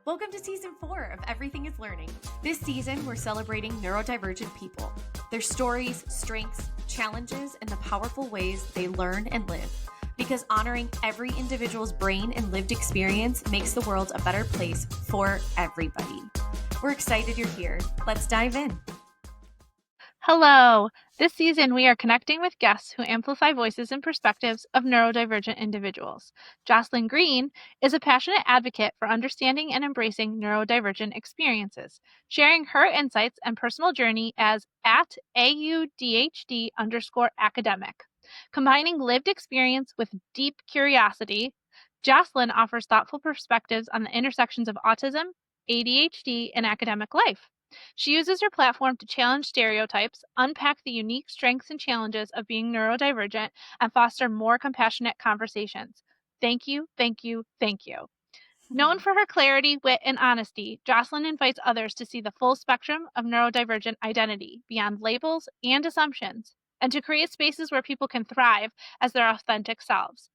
Welcome to Season 4 of Everything is Learning. This season, we're celebrating neurodivergent people, their stories, strengths, challenges, and the powerful ways they learn and live. Because honoring every individual's brain and lived experience makes the world a better place for everybody. We're excited you're here. Let's dive in. Hello! This season, we are connecting with guests who amplify voices and perspectives of neurodivergent individuals. Jocelyn Green is a passionate advocate for understanding and embracing neurodivergent experiences, sharing her insights and personal journey as at AUDHD_academic. Combining lived experience with deep curiosity, Jocelyn offers thoughtful perspectives on the intersections of autism, ADHD, and academic life. She uses her platform to challenge stereotypes, unpack the unique strengths and challenges of being neurodivergent, and foster more compassionate conversations. Thank you, thank you, thank you. Known for her clarity, wit, and honesty, Jocelyn invites others to see the full spectrum of neurodivergent identity beyond labels and assumptions, and to create spaces where people can thrive as their authentic selves.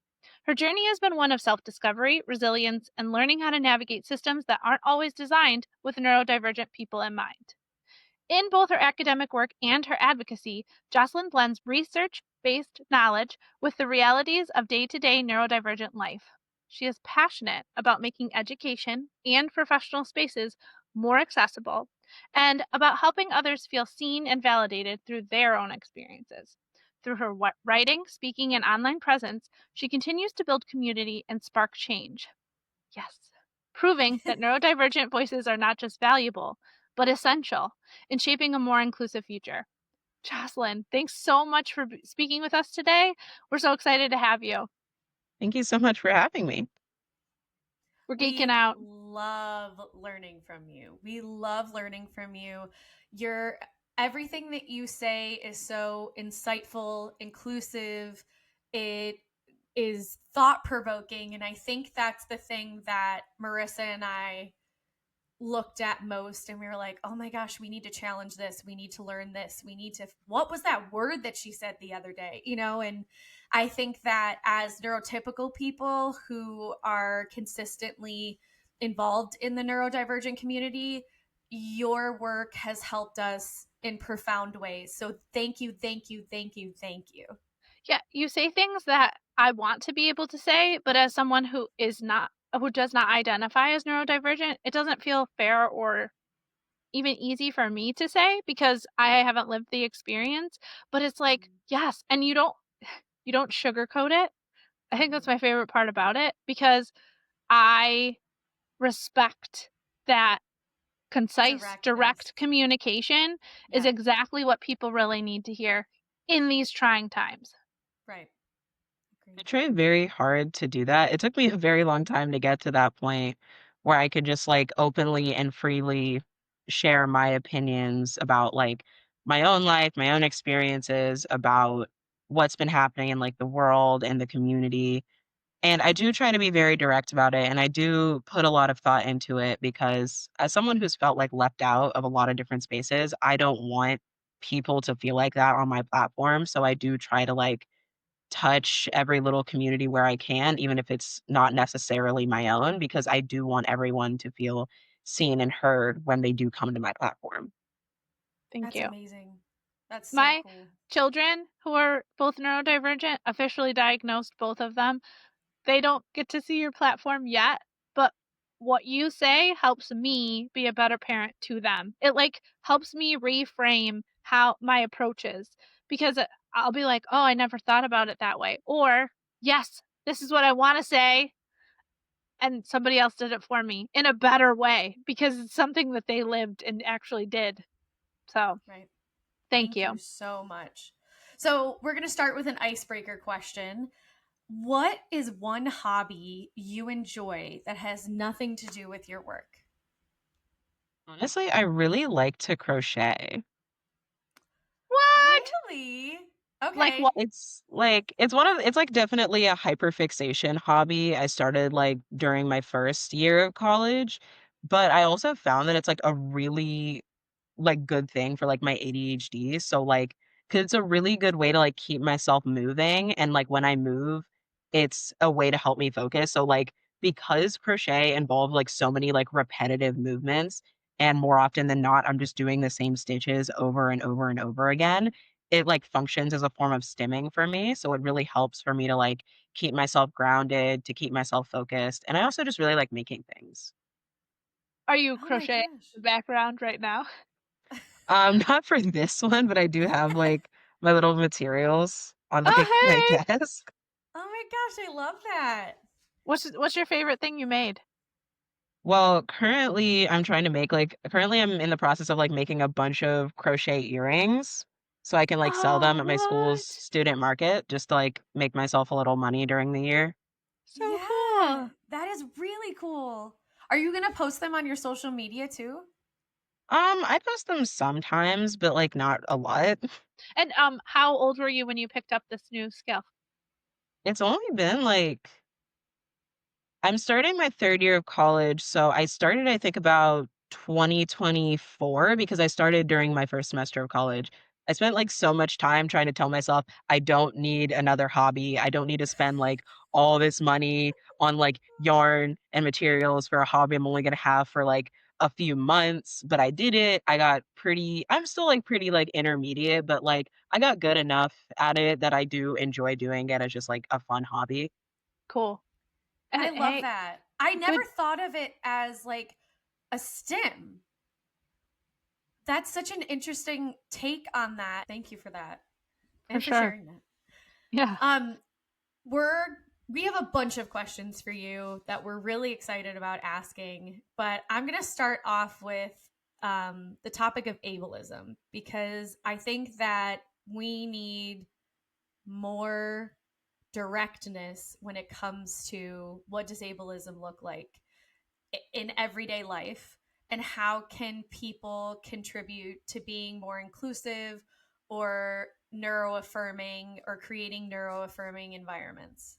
Her journey has been one of self-discovery, resilience, and learning how to navigate systems that aren't always designed with neurodivergent people in mind. In both her academic work and her advocacy, Jocelyn blends research-based knowledge with the realities of day-to-day neurodivergent life. She is passionate about making education and professional spaces more accessible and about helping others feel seen and validated through their own experiences. Through her writing, speaking, and online presence, she continues to build community and spark change. Yes, proving that neurodivergent voices are not just valuable, but essential in shaping a more inclusive future. Jocelyn, thanks so much for speaking with us today. We're so excited to have you. Thank you so much for having me. We're geeking out. We love learning from you. We love learning from you. Everything that you say is so insightful, inclusive. It is thought-provoking. And I think that's the thing that Marissa and I looked at most, and we were like, oh my gosh, we need to challenge this. We need to learn this. What was that word that she said the other day? And I think that as neurotypical people who are consistently involved in the neurodivergent community, your work has helped us in profound ways. So thank you, thank you, thank you, thank you. Yeah, you say things that I want to be able to say, but as someone who does not identify as neurodivergent, it doesn't feel fair or even easy for me to say because I haven't lived the experience. But it's like, yes, and you don't sugarcoat it. I think that's my favorite part about it, because I respect that concise, direct communication is exactly what people really need to hear in these trying times. Right. I tried very hard to do that. It took me a very long time to get to that point where I could just openly and freely share my opinions about my own life, my own experiences, about what's been happening in the world and the community. And I do try to be very direct about it, and I do put a lot of thought into it because as someone who's felt left out of a lot of different spaces, I don't want people to feel like that on my platform. So I do try to touch every little community where I can, even if it's not necessarily my own, because I do want everyone to feel seen and heard when they do come to my platform. Thank you. That's amazing. That's so my cool. Children who are both neurodivergent, officially diagnosed, both of them, they don't get to see your platform yet, but what you say helps me be a better parent to them. It helps me reframe how my approach is, because I'll be like, oh, I never thought about it that way. Or, yes, this is what I want to say. And somebody else did it for me in a better way because it's something that they lived and actually did. So, right. Thank you so much. So we're going to start with an icebreaker question. What is one hobby you enjoy that has nothing to do with your work? Honestly, I really like to crochet. What? Really? Okay. Like what? It's definitely a hyperfixation hobby. I started during my first year of college, but I also found that it's a really good thing for my ADHD. So 'cause it's a really good way to keep myself moving, and when I move, it's a way to help me focus. So because crochet involved like so many like repetitive movements, and more often than not, I'm just doing the same stitches over and over and over again. It like functions as a form of stimming for me. So it really helps for me to like keep myself grounded, to keep myself focused. And I also just really like making things. Are you Oh my crocheting gosh. in the background right now? Not for this one, but I do have like my little materials on like my Oh, hey! desk. Oh my gosh, I love that. What's your favorite thing you made? Well, currently I'm trying to make like currently I'm in the process of like making a bunch of crochet earrings so I can like sell them Oh, at my school's what? student market just to like make myself a little money during the year. So Yeah, cool. that is really cool. Are you going to post them on your social media too? I post them sometimes, but like not a lot. And, how old were you when you picked up this new skill? It's only been like I'm starting my 3rd year of college, so I started, I think, about 2024 because I started during my 1st semester of college. I spent, like, so much time trying to tell myself, "I don't need another hobby. I don't need to spend, like, all this money on, like, yarn and materials for a hobby I'm only gonna have for, like, a few months," but I did it. I got pretty I'm still, like, pretty, like, intermediate, but, like, I got good enough at it that I do enjoy doing it as just, like, a fun hobby. Cool. And I love hey, that. I never good thought of it as like a stim. That's such an interesting take on that. Thank you for that for and for sure. sharing that. Yeah. Um, we're we have a bunch of questions for you that we're really excited about asking, but I'm going to start off with the topic of ableism because I think that we need more directness when it comes to what does ableism look like in everyday life and how can people contribute to being more inclusive or neuroaffirming or creating neuroaffirming environments.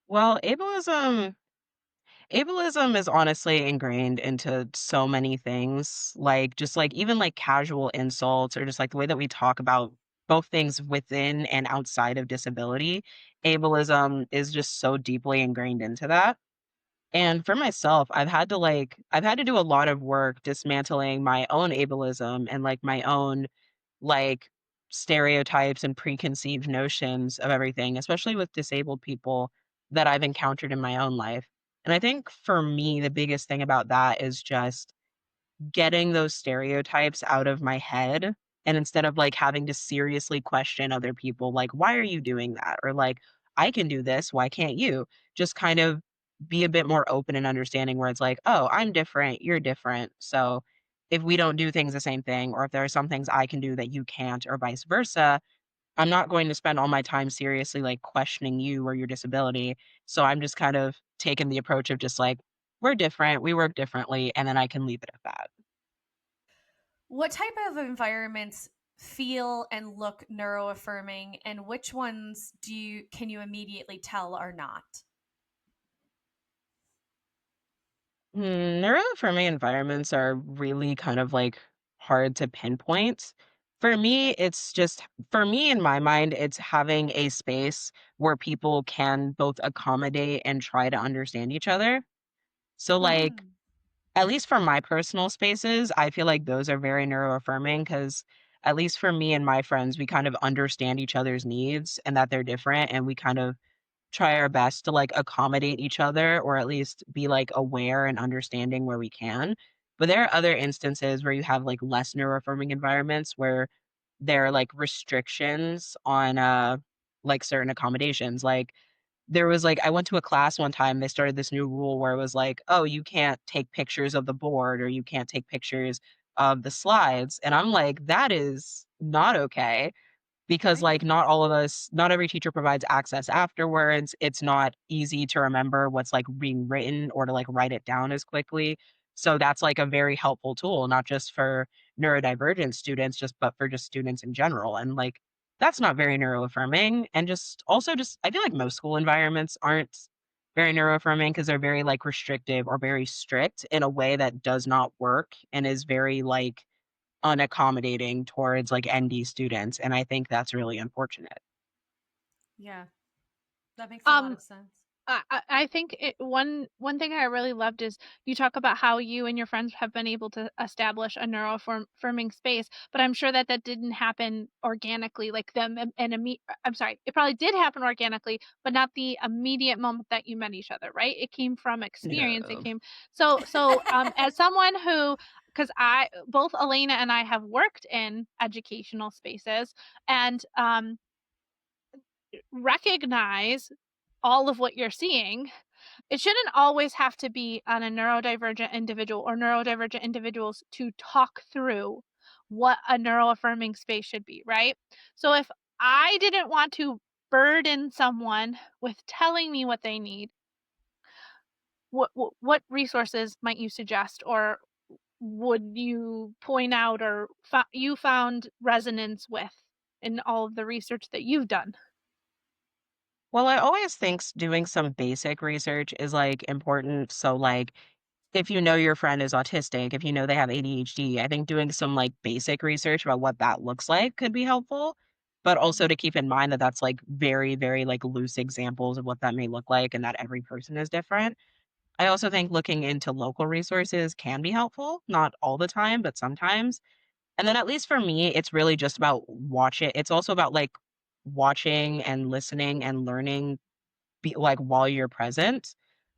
Well, ableism is honestly ingrained into so many things, like, just, like, even, like, casual insults or just, like, the way that we talk about both things within and outside of disability. Ableism is just so deeply ingrained into that. And for myself, I've had to do a lot of work dismantling my own ableism and, like, my own, like, stereotypes and preconceived notions of everything, especially with disabled people that I've encountered in my own life. And I think for me, the biggest thing about that is just getting those stereotypes out of my head, and instead of, like, having to seriously question other people, like, "Why are you doing that?" Or, like, "I can do this, why can't you?" Just kind of be a bit more open and understanding where it's like, "Oh, I'm different, you're different, so if we don't do things the same thing, or if there are some things I can do that you can't, or vice versa, I'm not going to spend all my time seriously, like, questioning you or your disability." So I'm just kind of taking the approach of just like, "We're different, we work differently," and then I can leave it at that. What type of environments feel and look neuroaffirming and which ones do you can you immediately tell are not? Neuroaffirming environments are really kind of like hard to pinpoint. For me, it's just, for me in my mind, it's having a space where people can both accommodate and try to understand each other. So, like, Mm. at least for my personal spaces, I feel like those are very neuroaffirming because, at least for me and my friends, we kind of understand each other's needs and that they're different. And we kind of try our best to, like, accommodate each other or at least be, like, aware and understanding where we can. But there are other instances where you have, like, less neuroaffirming environments where there are, like, restrictions on, like, certain accommodations. Like, there was, like, I went to a class one time, they started this new rule where it was like, "Oh, you can't take pictures of the board or you can't take pictures of the slides." And I'm like, "That is not okay." Because, Right. like, not every teacher provides access afterwards. It's not easy to remember what's, like, being written or to, like, write it down as quickly. So that's, like, a very helpful tool, not just for neurodivergent students, just but for just students in general, and, like, that's not very neuroaffirming, and just also just I feel like most school environments aren't very neuroaffirming because 'cause they're very, like, restrictive or very strict in a way that does not work and is very, like, unaccommodating towards, like, ND students, and I think that's really unfortunate. Yeah. That makes a lot Um, of sense. I think one thing I really loved is you talk about how you and your friends have been able to establish a neuroaffirming space, but I'm sure that that didn't happen organically, like them and I'm sorry, it probably did happen organically, but not the immediate moment that you met each other, right? It came from experience. It No. came as someone who, because I both Elena and I have worked in educational spaces, and recognize all of what you're seeing. It shouldn't always have to be on a neurodivergent individual or neurodivergent individuals to talk through what a neuroaffirming space should be, right? So if I didn't want to burden someone with telling me what they need, what resources might you suggest, or would you point out, or you found resonance with in all of the research that you've done? Well, I always think doing some basic research is like important. So, like, if you know your friend is autistic, if you know they have ADHD, I think doing some like basic research about what that looks like could be helpful. But also Mhm. to keep in mind that that's like very, very like loose examples of what that may look like and that every person is different. I also think looking into local resources can be helpful, not all the time, but sometimes. And then at least for me, it's really just about watching. It's also about like watching and listening and learning be like while you're present.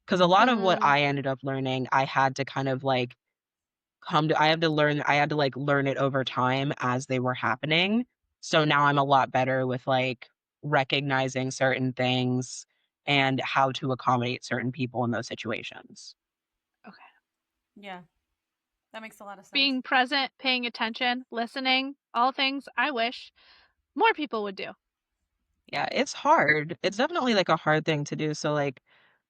Because a lot of what Mm, I ended up learning, I had to kind of like I had to learn, I had to like learn it over time as they were happening. So now I'm a lot better with like recognizing certain things and how to accommodate certain people in those situations. okay. Yeah, that makes a lot of sense. Being present, paying attention, listening, all things I wish more people would do. Yeah, it's hard. It's definitely like a hard thing to do. So like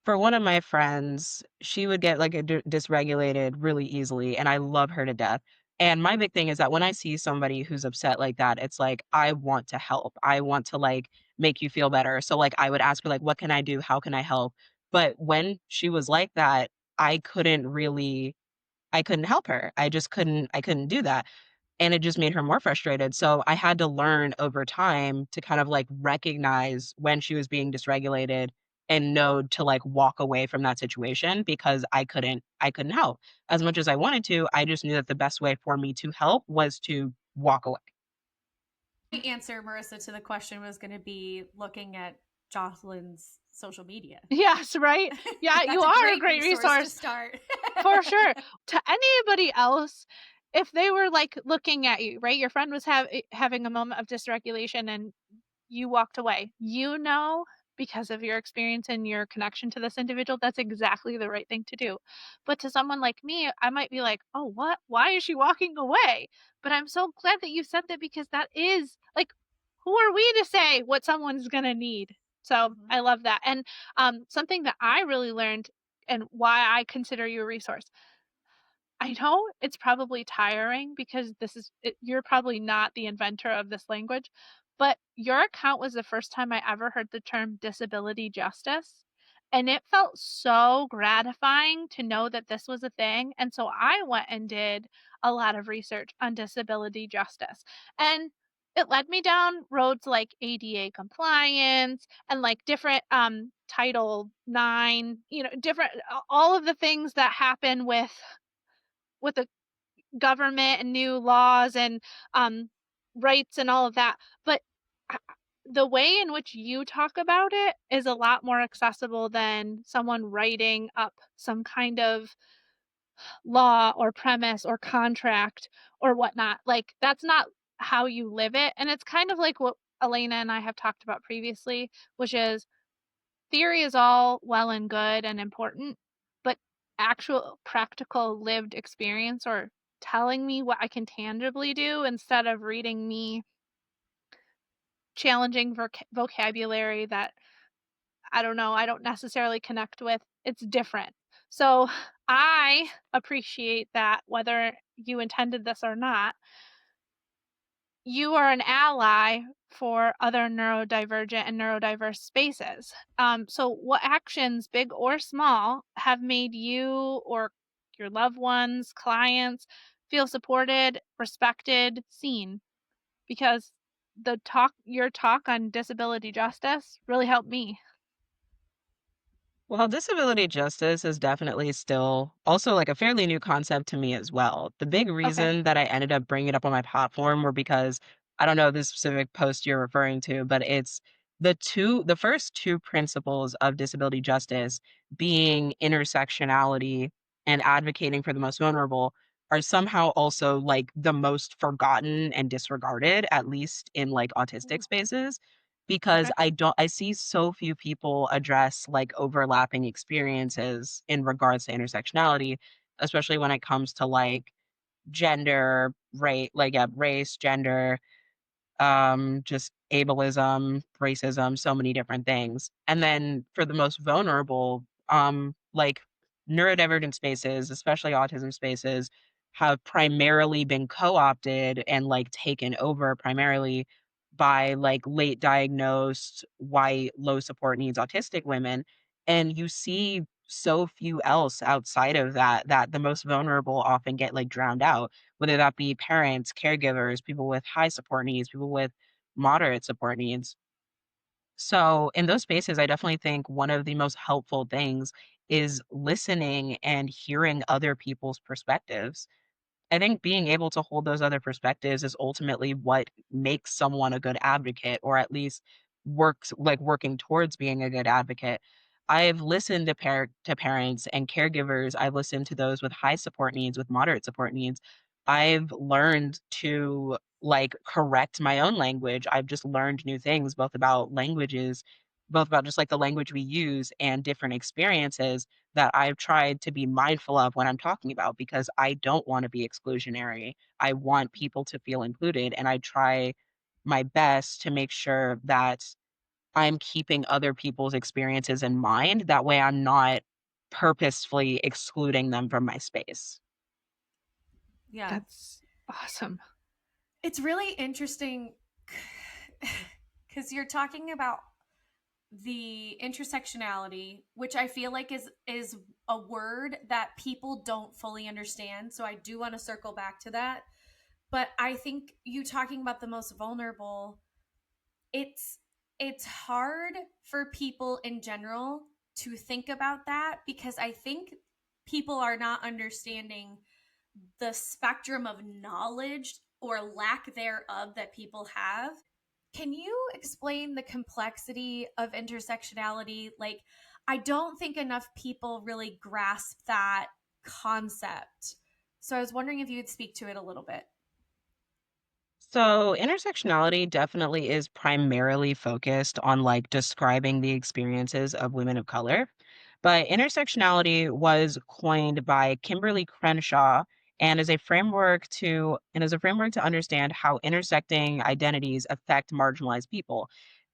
for one of my friends, she would get like dysregulated really easily and I love her to death. And my big thing is that when I see somebody who's upset like that, it's like I want to help. I want to like make you feel better. So like I would ask her like what can I do? How can I help? But when she was like that, I couldn't really I couldn't help her. I couldn't do that. And it just made her more frustrated. So I had to learn over time to kind of like recognize when she was being dysregulated and know to like walk away from that situation because I couldn't help. As much as I wanted to, I just knew that the best way for me to help was to walk away. The answer, Marissa, to the question was going to be looking at Jocelyn's social media. Yes, right? Yeah, you That's a are a great great resource to resource start. for sure. To anybody else, if they were like looking at you, right? Your friend was having a moment of dysregulation and you walked away. You know, because of your experience and your connection to this individual, that's exactly the right thing to do. But to someone like me, I might be like, oh, what? Why is she walking away? But I'm so glad that you said that, because that is like, who are we to say what someone's going to need? So Mhm. I love that. And something that I really learned, and why I consider you a resource, I know it's probably tiring because you're probably not the inventor of this language, but your account was the first time I ever heard the term disability justice. And it felt so gratifying to know that this was a thing. And so I went and did a lot of research on disability justice. And it led me down roads like ADA compliance and like different Title 9, different all of the things that happen with the government and new laws and rights and all of that. But the way in which you talk about it is a lot more accessible than someone writing up some kind of law or premise or contract or whatnot. Like, that's not how you live it. And it's kind of like what Elena and I have talked about previously, which is theory is all well and good and important, but actual practical lived experience, or telling me what I can tangibly do instead of reading me challenging vocabulary that I don't know, I don't necessarily connect with, it's different. So I appreciate that, whether you intended this or not, you are an ally for other neurodivergent and neurodiverse spaces. So, what actions, big or small, have made you or your loved ones, clients, feel supported, respected, seen? Because your talk on disability justice really helped me. Well, disability justice is definitely still also like a fairly new concept to me as well. The big Okay. reason that I ended up bringing it up on my platform were because I don't know this specific post you're referring to, but it's the first two principles of disability justice being intersectionality and advocating for the most vulnerable are somehow also like the most forgotten and disregarded, at least in like autistic Ooh, spaces because Okay. I see so few people address, like, overlapping experiences in regards to intersectionality, especially when it comes to, like, gender, like, yeah, race, gender, just ableism, racism, so many different things. And then for the most vulnerable, like neurodivergent spaces, especially autism spaces, have primarily been co-opted and like taken over primarily by like late diagnosed white low support needs autistic women. And you see so few else outside of that the most vulnerable often get like drowned out, whether that be parents, caregivers, people with high support needs, people with moderate support needs. So, in those spaces, I definitely think one of the most helpful things is listening and hearing other people's perspectives. I think being able to hold those other perspectives is ultimately what makes someone a good advocate, or at least working towards being a good advocate. I've listened to parents and caregivers. I've listened to those with high support needs, with moderate support needs. I've learned to like correct my own language. I've just learned new things both about languages, both about just like the language we use and different experiences that I've tried to be mindful of when I'm talking about because I don't want to be exclusionary. I want people to feel included, and I try my best to make sure that I'm keeping other people's experiences in mind. That way, I'm not purposefully excluding them from my space. yeah. That's awesome. It's really interesting because you're talking about the intersectionality, which I feel like is a word that people don't fully understand. So I do want to circle back to that. But I think you talking about the most vulnerable, it's it's hard for people in general to think about that because I think people are not understanding the spectrum of knowledge or lack thereof that people have. Can you explain the complexity of intersectionality? Like, I don't think enough people really grasp that concept. So I was wondering if you would speak to it a little bit. So, intersectionality definitely is primarily focused on like describing the experiences of women of color. But intersectionality was coined by Kimberly Crenshaw and is a framework to understand how intersecting identities affect marginalized people.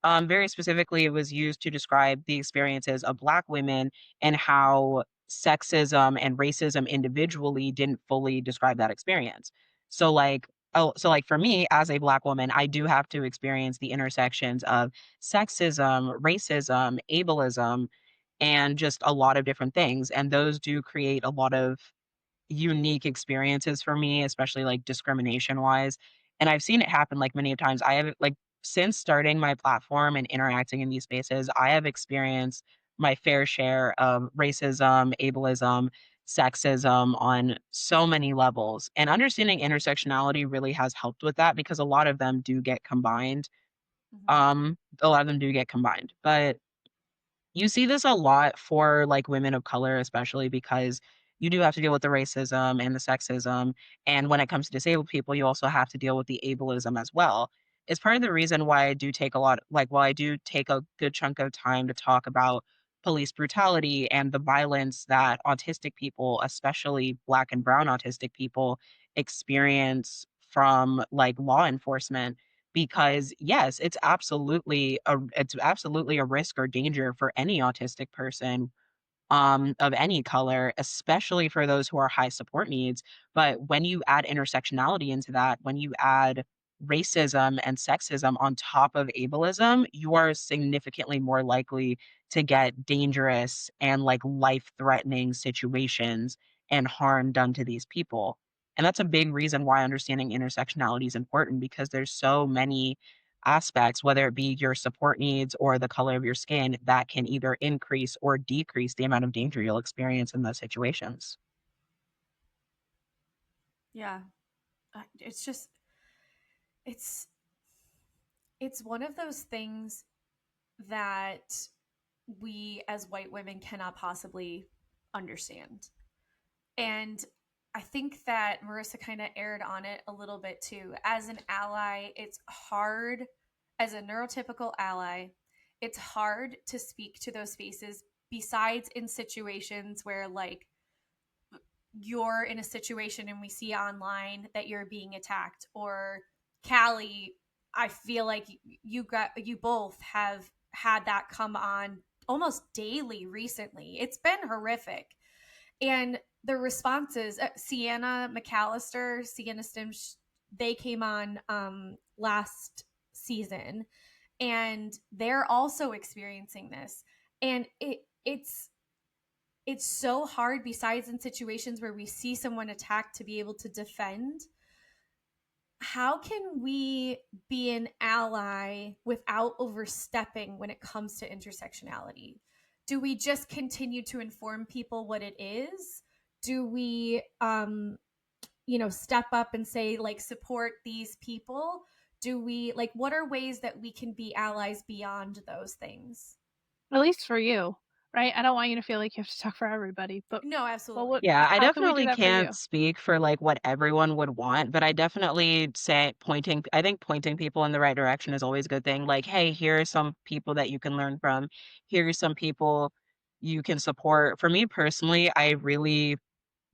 Very specifically, it was used to describe the experiences of Black women and how sexism and racism individually didn't fully describe that experience. So, like, so for me as a Black woman, I do have to experience the intersections of sexism, racism, ableism, and just a lot of different things. And those do create a lot of unique experiences for me, especially like discrimination wise. And I've seen it happen like many times. I have like since starting my platform and interacting in these spaces, I have experienced my fair share of racism, ableism, sexism on so many levels. And understanding intersectionality really has helped with that because a lot of them do get combined. Mm-hmm. A lot of them do get combined. But you see this a lot for, like, women of color, especially because you do have to deal with the racism and the sexism, and when it comes to disabled people, you also have to deal with the ableism as well. It's part of the reason why I do take a lot like, while I do take a good chunk of time to talk about police brutality and the violence that autistic people, especially Black and brown autistic people, experience from, like, law enforcement because yes, it's absolutely a risk or danger for any autistic person of any color, especially for those who are high support needs. But when you add intersectionality into that, when you add racism and sexism on top of ableism, you are significantly more likely to get dangerous and like life threatening situations and harm done to these people. And that's a big reason why understanding intersectionality is important because there's so many aspects, whether it be your support needs or the color of your skin, that can either increase or decrease the amount of danger you'll experience in those situations. Yeah. It's just, it's, it's one of those things that we as white women cannot possibly understand. And I think that Marissa kind of aired on it a little bit too. As an ally, it's hard, as a neurotypical ally, it's hard to speak to those spaces besides in situations where, like, you're in a situation and we see online that you're being attacked, or Callie, I feel like you both have had that come on almost daily recently. It's been horrific. And the responses, Sienna McAllister, Sienna Stim, they came on last season, and they're also experiencing this. And it's so hard, besides in situations where we see someone attacked, to be able to defend. How can we be an ally without overstepping when it comes to intersectionality? Do we just continue to inform people what it is? Do we step up and say, like, support these people? Do we, like, what are ways that we can be allies beyond those things? At least for you, right? I don't want you to feel like you have to talk for everybody, but No, absolutely. Yeah, I how can we do definitely that for can't you? speak for like what everyone would want, but I definitely say I think pointing people in the right direction is always a good thing. Like, hey, here are some people that you can learn from. Here are some people you can support. For me personally, I really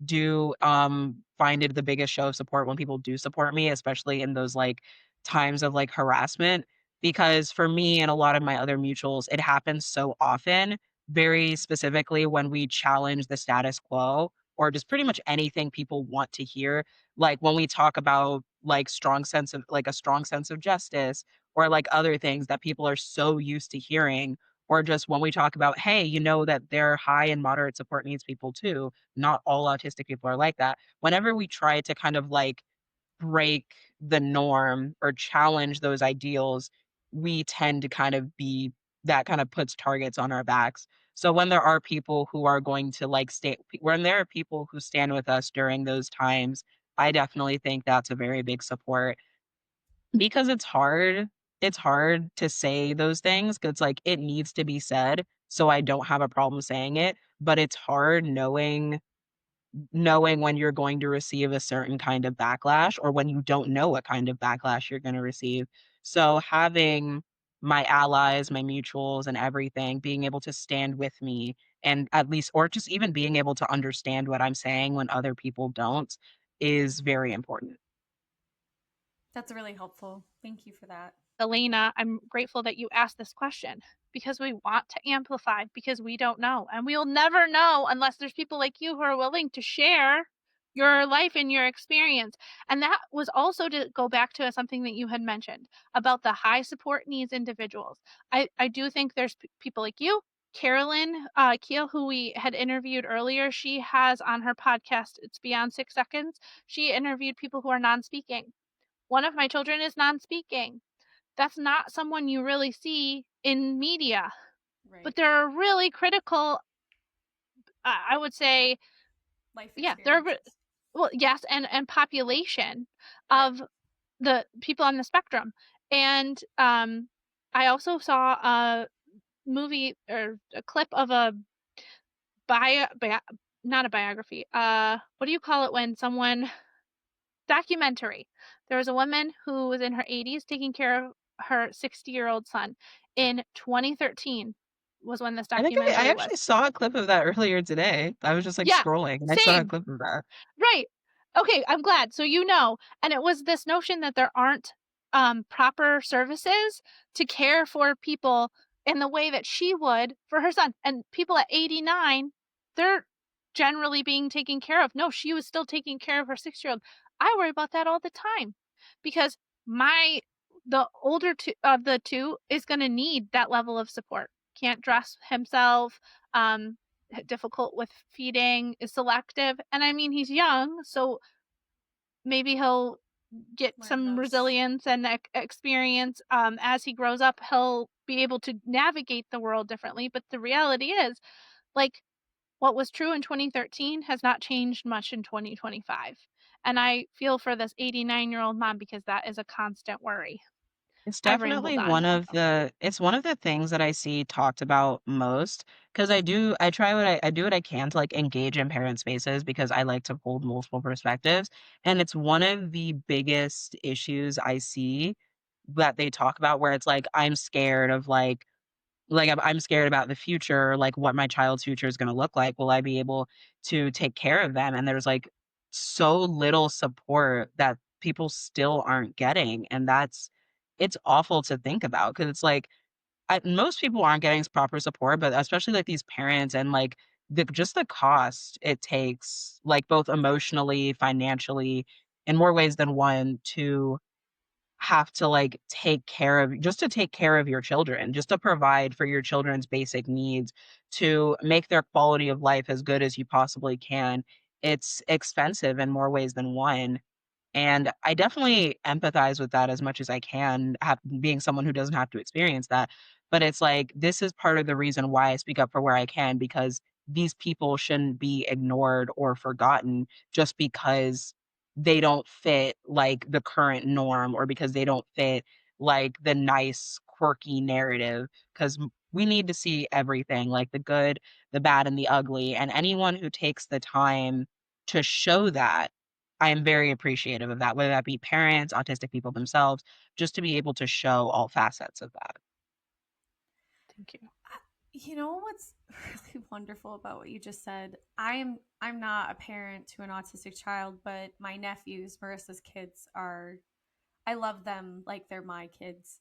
do find it the biggest show of support when people do support me, especially in those like times of like harassment. Because for me and a lot of my other mutuals, it happens so often, very specifically when we challenge the status quo or just pretty much anything people want to hear. Like when we talk about like a strong sense of justice or like other things that people are so used to hearing, or just when we talk about, hey, you know that there are high and moderate support needs people too, not all autistic people are like that. Whenever we try to kind of like break the norm or challenge those ideals, we tend to kind of be that kind of puts targets on our backs. So when there are people who are going to like stay, when there are people who stand with us during those times, I definitely think that's a very big support because it's hard to say those things 'cause, like, it needs to be said, so I don't have a problem saying it, but it's hard knowing when you're going to receive a certain kind of backlash or when you don't know what kind of backlash you're gonna receive. So, having my allies, my mutuals, and everything being able to stand with me and at least or just even being able to understand what I'm saying when other people don't is very important. That's really helpful. Thank you for that. Elena, I'm grateful that you asked this question because we want to amplify because we don't know. And we'll never know unless there's people like you who are willing to share your Right. life and your experience. And that was also to go back to something that you had mentioned about the high support needs individuals. I do think there's people like you. Carolyn Keel, who we had interviewed earlier, she has on her podcast, It's Beyond 6 Seconds, she interviewed people who are non speaking. One of my children is non speaking. That's not someone you really see in media, but Right. there are really critical, I would say, Life yeah, there are, experiences. well, yes, and population Right. of the people on the spectrum. And I also saw a movie or a clip of a not a biography. What do you call it when someone documentary? There was a woman who was in her 80s taking care of her 60-year-old son in 2013 was when this I think I documentary actually was. saw a clip of that earlier today. I was just, like, Yeah, scrolling, and I saw a same. clip of that. Right. Okay, I'm glad. So you know, and it was this notion that there aren't proper services to care for people in the way that she would for her son. And people at 89, they're generally being taken care of. No, she was still taking care of her 6-year-old. I worry about that all the time because the older of the two is going to need that level of support. Can't dress himself. Um, difficult with feeding, is selective. And I mean, he's young, so maybe he'll get Learn some those. resilience and experience. As he grows up, he'll be able to navigate the world differently. But the reality is, like, what was true in 2013 has not changed much in 2025. And I feel for this 89-year-old mom because that is a constant worry. It's I've rambled definitely on. one of the things that I see talked about most, because I try I do what I can to, like, engage in parent spaces because I like to hold multiple perspectives, and it's one of the biggest issues I see that they talk about where it's like, I'm scared of, I'm scared about the future, like, what my child's future is gonna look like. Will I be able to take care of them? And there's, like, so little support that people still aren't getting, and it's awful to think about because it's like, most people aren't getting proper support, but especially, like, these parents and, like, the cost it takes, like, both emotionally, financially, in more ways than one to have to, like, take care of your children, just to provide for your children's basic needs, to make their quality of life as good as you possibly can. It's expensive in more ways than one, and I definitely empathize with that as much as I can, being someone who doesn't have to experience that. But it's like, this is part of the reason why I speak up for where I can, because these people shouldn't be ignored or forgotten just because they don't fit like the current norm or because they don't fit like the nice, quirky narrative. Because we need to see everything, like the good, the bad, and the ugly. And anyone who takes the time to show that, I am very appreciative of that, whether that be parents, autistic people themselves, just to be able to show all facets of that. Thank you. You know what's really wonderful about what you just said? I'm not a parent to an autistic child, but my nephews, Marissa's kids, are, I love them like they're my kids.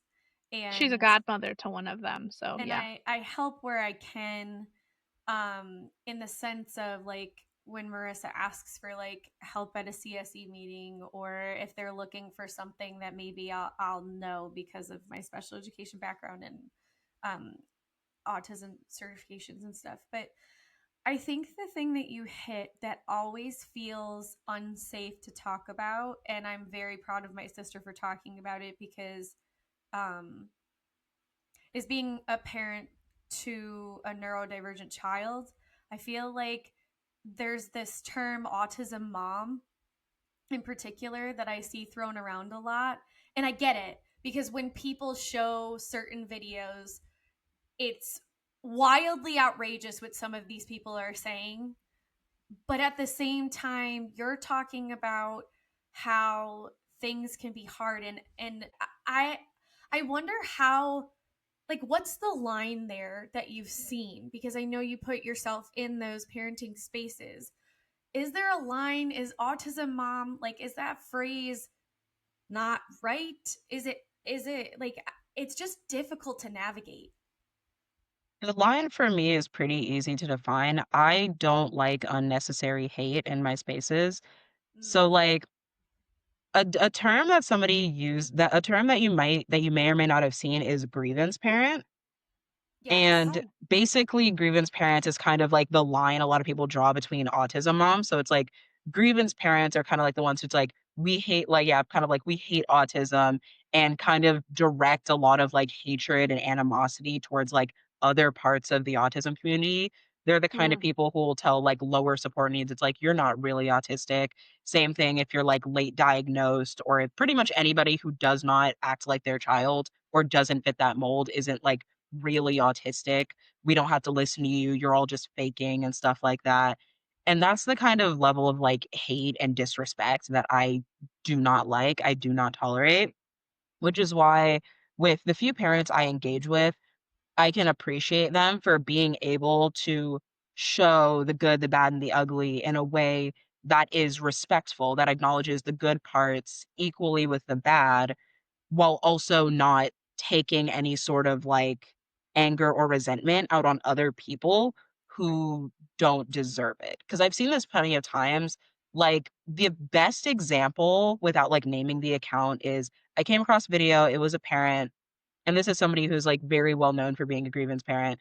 She's a And godmother to one of them, so and yeah. I help where I can, in the sense of like when Marissa asks for like help at a CSE meeting, or if they're looking for something that maybe I'll know because of my special education background and um, autism certifications and stuff. But I think the thing that you hit that always feels unsafe to talk about, and I'm very proud of my sister for talking about it because um, is being a parent to a neurodivergent child. I feel like there's this term autism mom in particular that I see thrown around a lot. And I get it because when people show certain videos, it's wildly outrageous what some of these people are saying. But at the same time, you're talking about how things can be hard, and I I wonder how, like, what's the line there that you've seen, because I know you put yourself in those parenting spaces. Is there a line? Is autism mom, like, is that phrase not right? Is it like, it's just difficult to navigate. The line for me is pretty easy to define. I don't like unnecessary hate in my spaces. So, Mm. like, a term that somebody used, that a term that you may or may not have seen, is grievance parent. Yes. And Oh. basically, grievance parent is kind of like the line a lot of people draw between autism moms. So it's like, grievance parents are kind of like the ones who's like, we hate, like, yeah, kind of like, we hate autism, and kind of direct a lot of like hatred and animosity towards like other parts of the autism community. They're the kind of Mm. people who will tell like lower support needs, it's like, you're not really autistic. Same thing if you're like late diagnosed, or if pretty much anybody who does not act like their child or doesn't fit that mold isn't like really autistic. We don't have to listen to you. You're all just faking and stuff like that. And that's the kind of level of like hate and disrespect that I do not like. I do not tolerate, which is why with the few parents I engage with, I can appreciate them for being able to show the good, the bad, and the ugly in a way that is respectful, that acknowledges the good parts equally with the bad, while also not taking any sort of, like, anger or resentment out on other people who don't deserve it. Because 'Cause I've seen this plenty of times. Like, the best example, without, like, naming the account, is I came across a video, it was a parent, and this is somebody who's, like, very well known for being a grievance parent.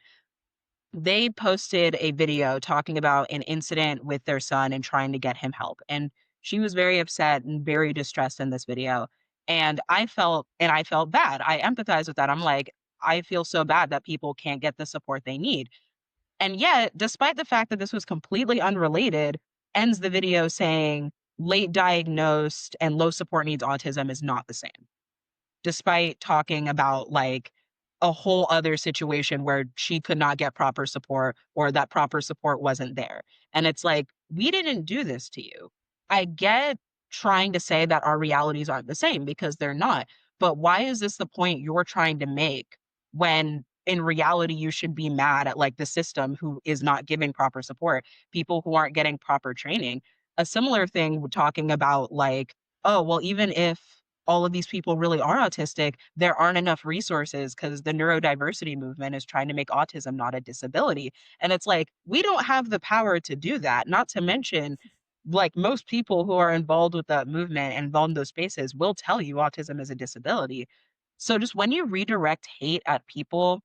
They posted a video talking about an incident with their son and trying to get him help, and She was very upset and very distressed in this video. And I felt bad. I empathize with that. I'm like, I feel so bad that people can't get the support they need. And yet, despite the fact that this was completely unrelated, ends the video saying late diagnosed and low support needs autism is not the same, despite talking about like a whole other situation where she could not get proper support or that proper support wasn't there. And it's like, we didn't do this to you. I get trying to say that our realities aren't the same because they're not. But why is this the point you're trying to make when in reality you should be mad at like the system who is not giving proper support, people who aren't getting proper training? A similar thing talking about like, oh, well, even if all of these people really are autistic, there aren't enough resources because the neurodiversity movement is trying to make autism not a disability. And it's like, we don't have the power to do that. Not to mention, like most people who are involved with that movement and involved in those spaces will tell you autism is a disability. So just when you redirect hate at people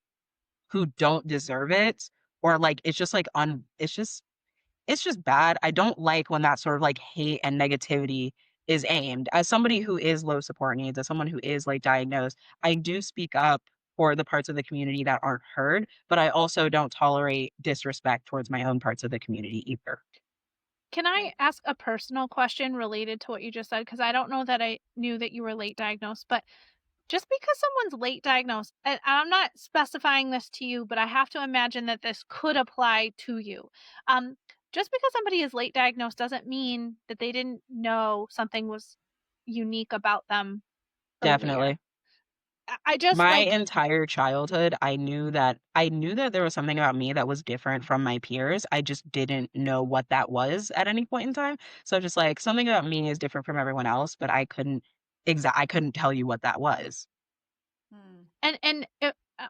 who don't deserve it, or like it's just like it's just bad. I don't like when that sort of like hate and negativity is aimed. As somebody who is low support needs, as someone who is like diagnosed, I do speak up for the parts of the community that aren't heard, but I also don't tolerate disrespect towards my own parts of the community either. Can I ask a personal question related to what you just said? Because I don't know that I knew that you were late diagnosed, but just because someone's late diagnosed, and I'm not specifying this to you, but I have to imagine that this could apply to you. Um, just because somebody is late diagnosed doesn't mean that they didn't know something was unique about them earlier. Definitely. I just My like, entire childhood, I knew that there was something about me that was different from my peers. I just didn't know what that was at any point in time. So just like something about me is different from everyone else, but I couldn't tell you what that was. Hmm. and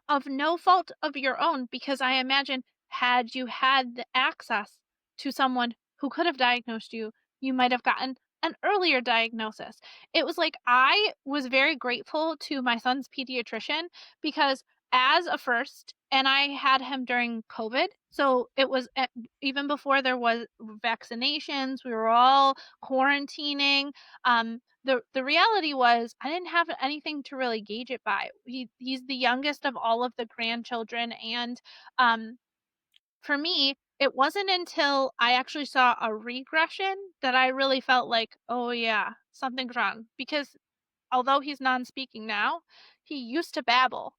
of no fault of your own, because I imagine had you had the access to someone who could have diagnosed you, you might have gotten an earlier diagnosis. It was like I was very grateful to my son's pediatrician because as a first, and I had him during COVID, so it was even before there was vaccinations, we were all quarantining. The reality was I didn't have anything to really gauge it by. He's the youngest of all of the grandchildren, and um for me, it wasn't until I actually saw a regression that I really felt like, oh yeah, something's wrong. Because although he's non-speaking now, he used to babble.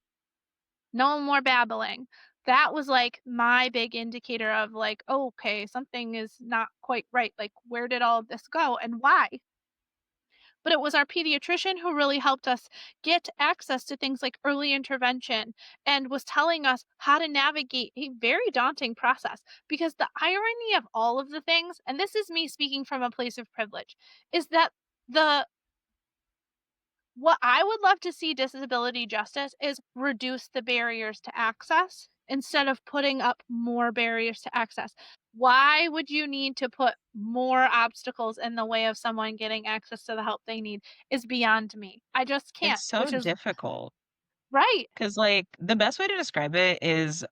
No more babbling. That was like my big indicator of like, oh, okay, something is not quite right. Like, where did all of this go and why? But it was our pediatrician who really helped us get access to things like early intervention and was telling us how to navigate a very daunting process. Because the irony of all of the things, and this is me speaking from a place of privilege, is that the what I would love to see disability justice is reduce the barriers to access instead of putting up more barriers to access. Why would you need to put more obstacles in the way of someone getting access to the help they need is beyond me. I just can't, It's so which is difficult right. because like the best way to describe it is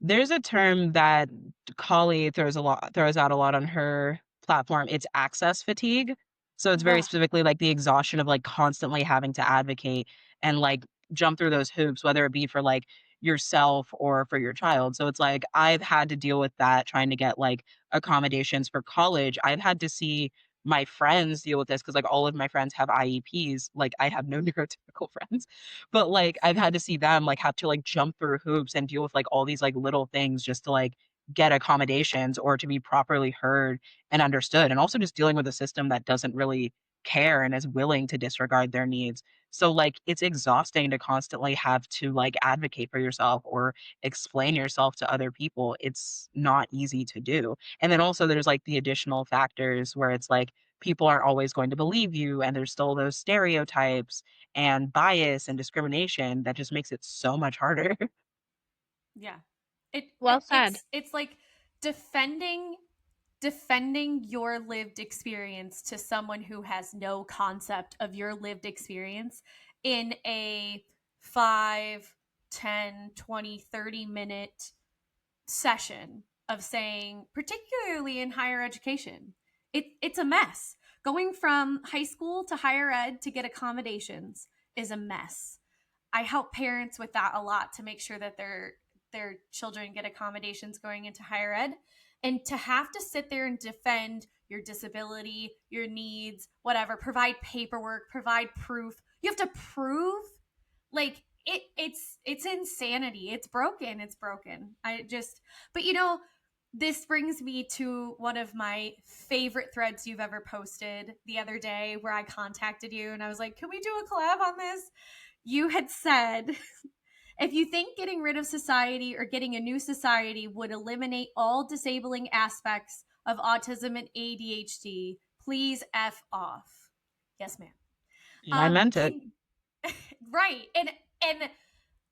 there's a term that Kali throws out a lot on her platform. It's access fatigue. So it's very Ugh. specifically like the exhaustion of like constantly having to advocate and like jump through those hoops, whether it be for like yourself or for your child. So it's like I've had to deal with that trying to get like accommodations for college. I've had to see my friends deal with this because like all of my friends have IEPs. Like I have no neurotypical friends. But, like, I've had to see them, like, have to, like, jump through hoops and deal with, like, all these, like, little things just to, like, get accommodations or to be properly heard and understood, and also just dealing with a system that doesn't really care and is willing to disregard their needs. So, like, it's exhausting to constantly have to, like, advocate for yourself or explain yourself to other people. It's not easy to do. And then also there's, like, the additional factors where it's like, people aren't always going to believe you, and there's still those stereotypes and bias and discrimination that just makes it so much harder. Yeah. It, Well said. it's like defending defending your lived experience to someone who has no concept of your lived experience in a 5, 10, 20, 30 minute session of saying, particularly in higher education, It's a mess. Going from high school to higher ed to get accommodations is a mess. I help parents with that a lot to make sure that their children get accommodations going into higher ed. And to have to sit there and defend your disability, your needs, whatever, provide paperwork, provide proof. You have to prove, like, it's insanity. It's broken. It's broken. I just, but this brings me to one of my favorite threads you've ever posted the other day, where I contacted you and I was like, can we do a collab on this? You had said, if you think getting rid of society or getting a new society would eliminate all disabling aspects of autism and ADHD, please F off. Yes, ma'am. And I meant it. Can right. And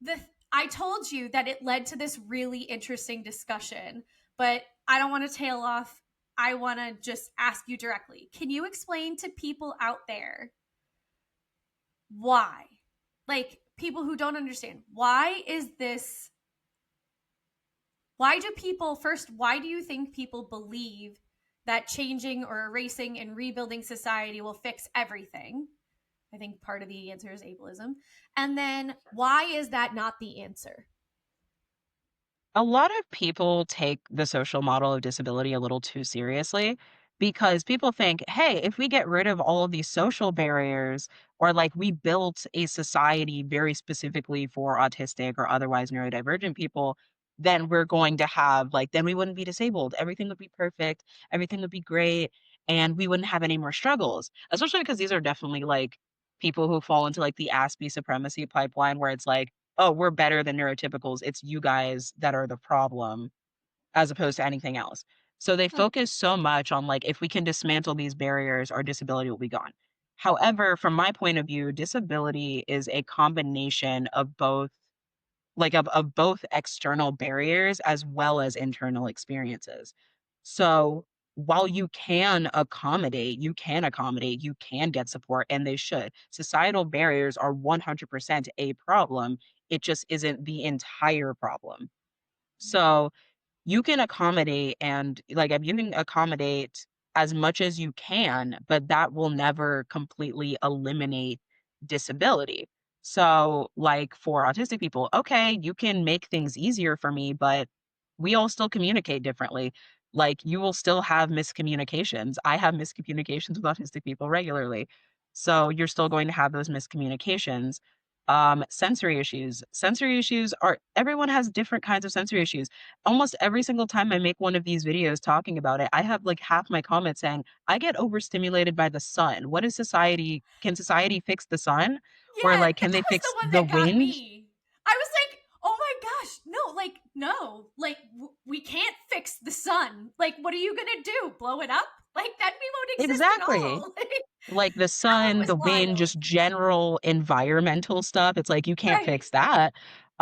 the I told you that it led to this really interesting discussion, but I don't want to tail off. I want to just ask you directly. Can you explain to people out there why? Like, people who don't understand, why is this? Why do people, first, why do you think people believe that changing or erasing and rebuilding society will fix everything? I think part of the answer is ableism. And then why is that not the answer? A lot of people take the social model of disability a little too seriously because people think, hey, if we get rid of all of these social barriers, or like we built a society very specifically for autistic or otherwise neurodivergent people, then we're going to have, like, then we wouldn't be disabled. Everything would be perfect. Everything would be great. And we wouldn't have any more struggles, especially because these are definitely like people who fall into like the Aspie supremacy pipeline where it's like, oh, we're better than neurotypicals. It's you guys that are the problem as opposed to anything else. So they Hmm. focus so much on like, if we can dismantle these barriers, our disability will be gone. However, from my point of view, disability is a combination of both, like of both external barriers as well as internal experiences. So while you can get support, and they should. Societal barriers are 100% a problem. It just isn't the entire problem. So you can accommodate, and like you can accommodate as much as you can, but that will never completely eliminate disability. So, like for autistic people, okay, you can make things easier for me, but we all still communicate differently. Like you will still have miscommunications. I have miscommunications with autistic people regularly. So you're still going to have those miscommunications. Sensory issues. Sensory issues are, everyone has different kinds of sensory issues. Almost every single time I make one of these videos talking about it, I have like half my comments saying, I get overstimulated by the sun. What is society? Can society fix the sun? Or Yeah, like, that can they was the fix one the that got wind? me. I was like, oh my gosh, no, like, we can't fix the sun. Like, what are you gonna do? Blow it up? Like, that we won't exist at Exactly. all. Like the That one sun, was the wind, wild. just general environmental stuff. It's like you can't Right, fix that.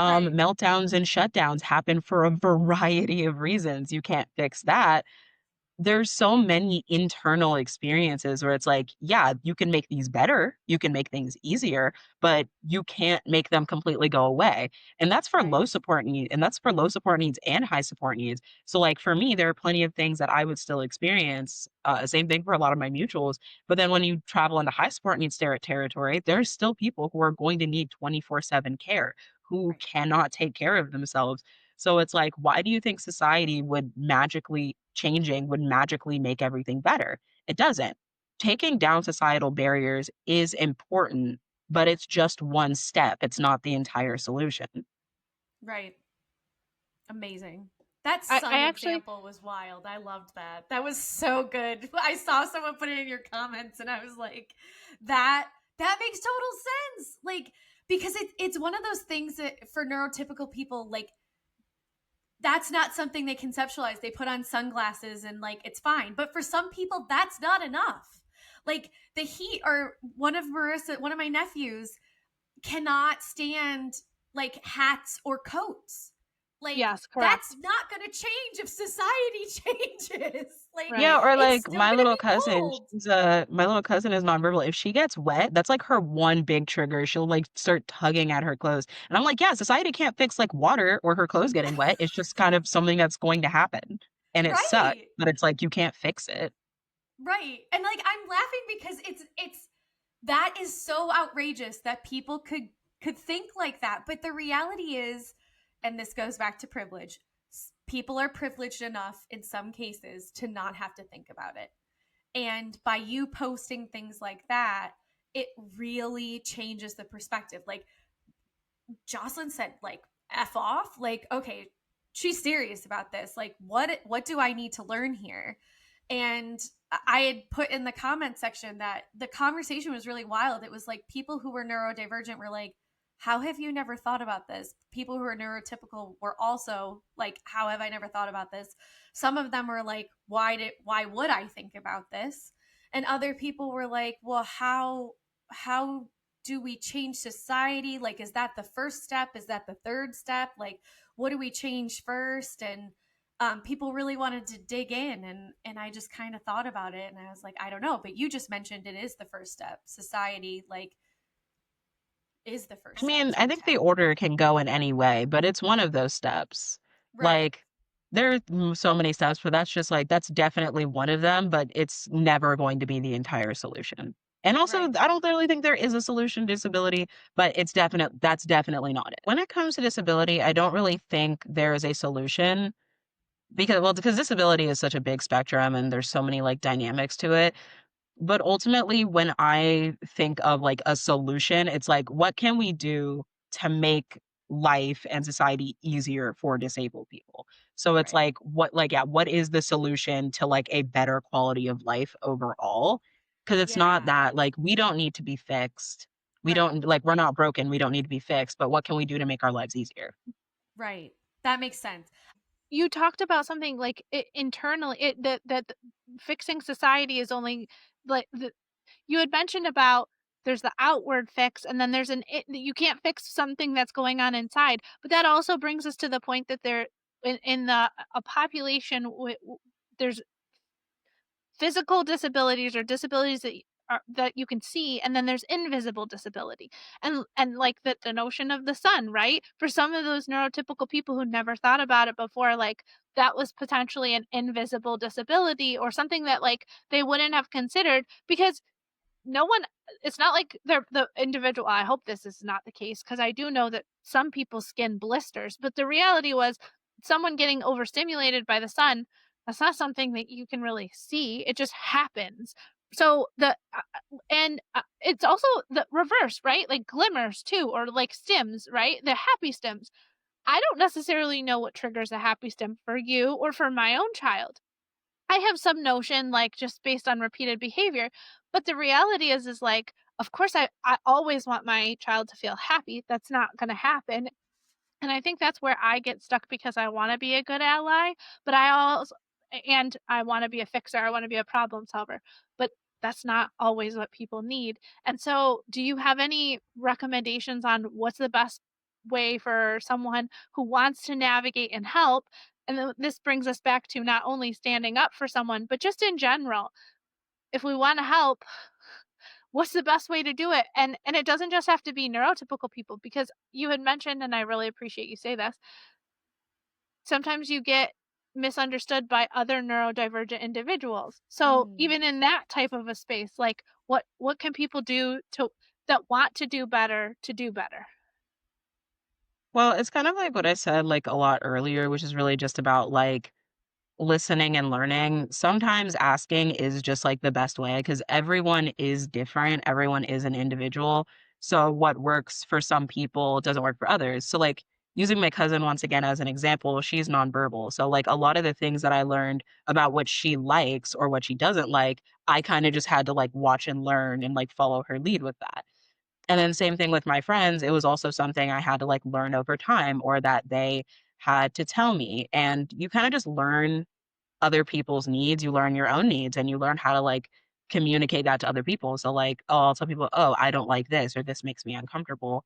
right, Meltdowns and shutdowns happen for a variety of reasons. You can't fix that. There's so many internal experiences where it's like, yeah, you can make these better, you can make things easier, but you can't make them completely go away. And that's for right, low support needs, and that's for low support needs and high support needs. So like for me, there are plenty of things that I would still experience. Same thing for a lot of my mutuals. But then when you travel into high support needs territory, there's still people who are going to need 24/7 care, who right, cannot take care of themselves. So it's like, why do you think society would magically make everything better? It doesn't. Taking down societal barriers is important, but it's just one step. It's not the entire solution. right. Amazing. That I sun actually example was wild. I loved that. That was so good. I saw someone put it in your comments and I was like, that makes total sense. Like, because it's one of those things that for neurotypical people, like, that's not something they conceptualize. They put on sunglasses and like it's fine. But for some people, that's not enough. Like the heat, or one of my nephews cannot stand like hats or coats. Like yes, correct. that's not going to change if society changes. Like Yeah, Right. or it's like still going to be cold. my little cousin is nonverbal. If she gets wet, that's like her one big trigger. She'll like start tugging at her clothes. And I'm like, yeah, society can't fix like water or her clothes getting wet. It's just kind of something that's going to happen. And it sucks, Right. but it's like you can't fix it. Right. And like I'm laughing because it's that is so outrageous that people could think like that. But the reality is, and this goes back to privilege, people are privileged enough in some cases to not have to think about it. And by you posting things like that, it really changes the perspective. Like Jocelyn said, like F off. Like, okay, she's serious about this. Like, what do I need to learn here? And I had put in the comment section that the conversation was really wild. It was like people who were neurodivergent were like, how have you never thought about this? People who are neurotypical were also like, how have I never thought about this? Some of them were like, why would I think about this? And other people were like, well, how do we change society? Like, is that the first step? Is that the third step? Like, what do we change first? And people really wanted to dig in, and I just kind of thought about it, and I was like, I don't know, but you just mentioned it is the first step. Society, like, is the first I step. mean, I Change think the happens. order can go in any way, but it's one of those steps. Right. Like, there are so many steps, but that's just like, that's definitely one of them, but it's never going to be the entire solution. And also, Right. I don't really think there is a solution to disability, but that's definitely not it. When it comes to disability, I don't really think there is a solution because, well, because disability is such a big spectrum and there's so many like dynamics to it. But ultimately, when I think of like a solution, it's like, what can we do to make life and society easier for disabled people? So it's Right. like, yeah, what is the solution to like a better quality of life overall? Because it's not Yeah. that like we don't need to be fixed. We Right. don't like, we're not broken. We don't need to be fixed. But what can we do to make our lives easier? Right. That makes sense. You talked about something like internally that fixing society is only like you had mentioned about there's the outward fix and then there's you can't fix something that's going on inside, but that also brings us to the point that there in the a population there's physical disabilities or disabilities that you can see, and then there's invisible disability, and like the notion of the sun, right? For some of those neurotypical people who never thought about it before, like that was potentially an invisible disability or something that like they wouldn't have considered because no one, it's not like they're the individual. I hope this is not the case because I do know that some people's skin blisters, but the reality was someone getting overstimulated by the sun, that's not something that you can really see. It just happens. So and it's also the reverse, right? Like glimmers too, or like stims, right? The happy stims. I don't necessarily know what triggers a happy stim for you or for my own child. I have some notion, like, just based on repeated behavior, but the reality is like, of course, I always want my child to feel happy. That's not gonna happen, and I think that's where I get stuck because I wanna be a good ally, but I also and I wanna be a fixer, I wanna be a problem solver, but that's not always what people need, and so do you have any recommendations on what's the best way for someone who wants to navigate and help? And then this brings us back to not only standing up for someone, but just in general, if we wanna help, what's the best way to do it? And it doesn't just have to be neurotypical people because you had mentioned, and I really appreciate you say this, sometimes you get misunderstood by other neurodivergent individuals. So Mm. even in that type of a space, like what can people do to that want to do better to do better? Well, it's kind of like what I said like a lot earlier, which is really just about like listening and learning. Sometimes asking is just like the best way because everyone is different. Everyone is an individual. So what works for some people doesn't work for others. So like using my cousin once again as an example, she's nonverbal. So like a lot of the things that I learned about what she likes or what she doesn't like, I kind of just had to like watch and learn and like follow her lead with that. And then same thing with my friends, it was also something I had to like learn over time or that they had to tell me. And you kind of just learn other people's needs, you learn your own needs and you learn how to like communicate that to other people. So like, oh, I'll tell people, oh, I don't like this or this makes me uncomfortable.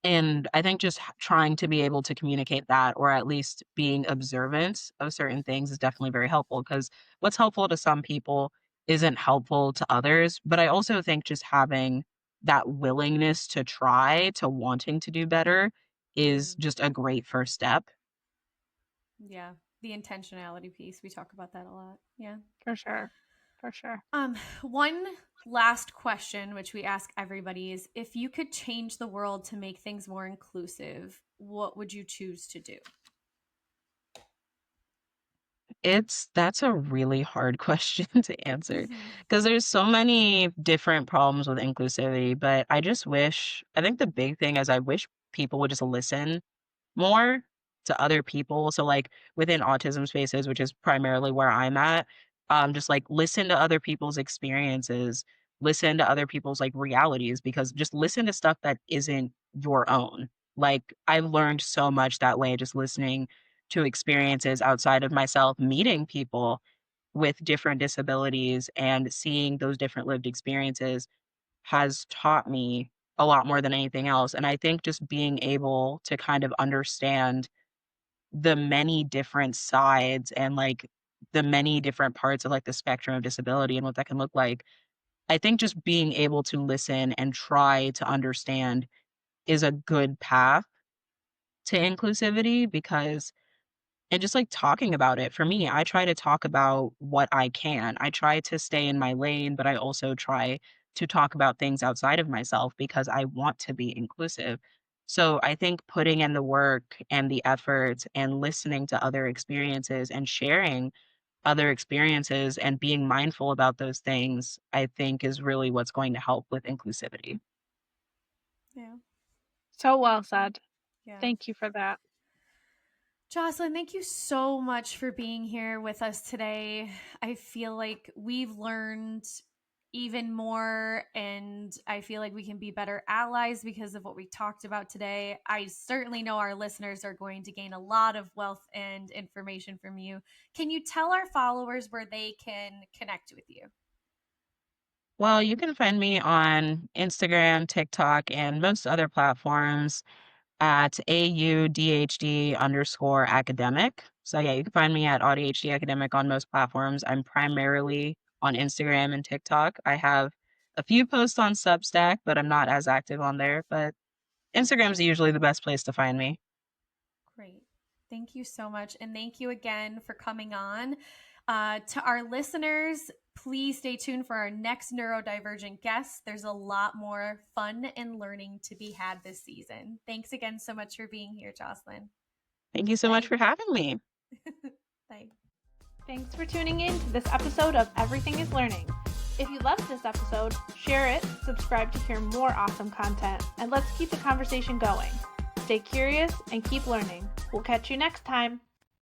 And I think just trying to be able to communicate that or at least being observant of certain things is definitely very helpful because what's helpful to some people isn't helpful to others. But I also think just having that willingness to try, to wanting to do better is Mm. just a great first step. Yeah. The intentionality piece. We talk about that a lot. Yeah. For sure. For sure. One last question, which we ask everybody, is if you could change the world to make things more inclusive, what would you choose to do? That's a really hard question to answer Mm-hmm. because there's so many different problems with inclusivity, but I think the big thing is I wish people would just listen more to other people. So like within autism spaces, which is primarily where I'm at, just like listen to other people's experiences, listen to other people's like realities, because just listen to stuff that isn't your own. Like I learned so much that way, just listening to experiences outside of myself, meeting people with different disabilities and seeing those different lived experiences has taught me a lot more than anything else. And I think just being able to kind of understand the many different sides and like the many different parts of like the spectrum of disability and what that can look like. I think just being able to listen and try to understand is a good path to inclusivity because and just like talking about it. For me, I try to talk about what I can. I try to stay in my lane, but I also try to talk about things outside of myself because I want to be inclusive. So I think putting in the work and the effort and listening to other experiences and sharing other experiences and being mindful about those things, I think is really what's going to help with inclusivity. Yeah. So well said. Yeah. Thank you for that. Jocelyn, thank you so much for being here with us today. I feel like we've learned even more, and I feel like we can be better allies because of what we talked about today. I certainly know our listeners are going to gain a lot of wealth and information from you. Can you tell our followers where they can connect with you? Well, you can find me on Instagram, TikTok, and most other platforms at AUDHD_academic. So yeah, you can find me at ADHD academic on most platforms. I'm primarily on Instagram and TikTok. I have a few posts on Substack, but I'm not as active on there. But Instagram's usually the best place to find me. Great. Thank you so much. And thank you again for coming on. To our listeners, please stay tuned for our next neurodivergent guest. There's a lot more fun and learning to be had this season. Thanks again so much for being here, Jocelyn. Thank you so much Bye. for having me. Bye. Thanks for tuning in to this episode of Everything is Learning. If you loved this episode, share it, subscribe to hear more awesome content, and let's keep the conversation going. Stay curious and keep learning. We'll catch you next time.